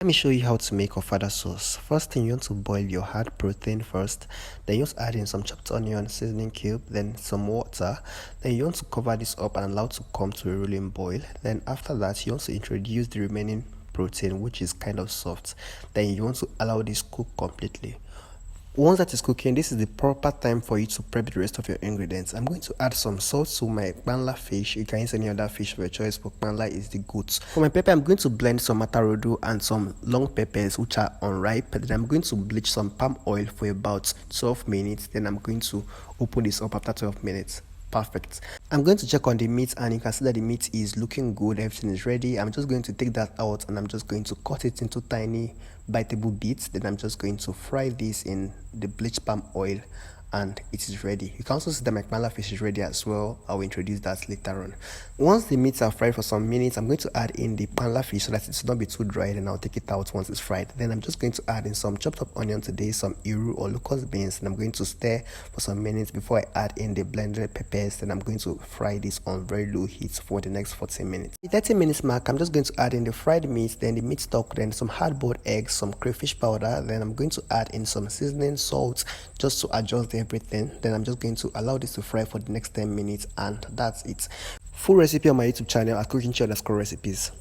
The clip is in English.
Let me show you how to make Ofada sauce. First thing, you want to boil your hard protein first. Then you want to add in some chopped onion, seasoning cube, then some water. Then you want to cover this up and allow it to come to a rolling boil. Then after that, you want to introduce the remaining protein, which is kind of soft. Then you want to allow this cook completely. Once that is cooking, this is the proper time for you to prep the rest of your ingredients. I'm going to add some salt to my panla fish. You can use any other fish of your choice, but panla is the goat. For my pepper, I'm going to blend some atarodo and some long peppers which are unripe. Then I'm going to bleach some palm oil for about 12 minutes. Then I'm going to open this up after 12 minutes. Perfect. I'm going to check on the meat and you can see that the meat is looking good. Everything is ready. I'm just going to take that out and I'm just going to cut it into tiny biteable bits. Then I'm just going to fry this in the bleached palm oil and it is ready. You can also see that my panla fish is ready as well. I will introduce that later on. Once the meats are fried for some minutes, I'm going to add in the panla fish so that it will not be too dry. Then I'll take it out once it's fried. Then I'm just going to add in some chopped up onion today, some iru or locust beans, and I'm going to stir for some minutes before I add in the blended peppers. Then I'm going to fry this on very low heat for the next 14 minutes. The 30 minutes mark, I'm just going to add in the fried meat, then the meat stock, then some hard-boiled eggs, some crayfish powder. Then I'm going to add in some seasoning, salt, just to adjust everything. Then I'm just going to allow this to fry for the next 10 minutes and that's it. Full recipe on my YouTube channel at cooking_recipes.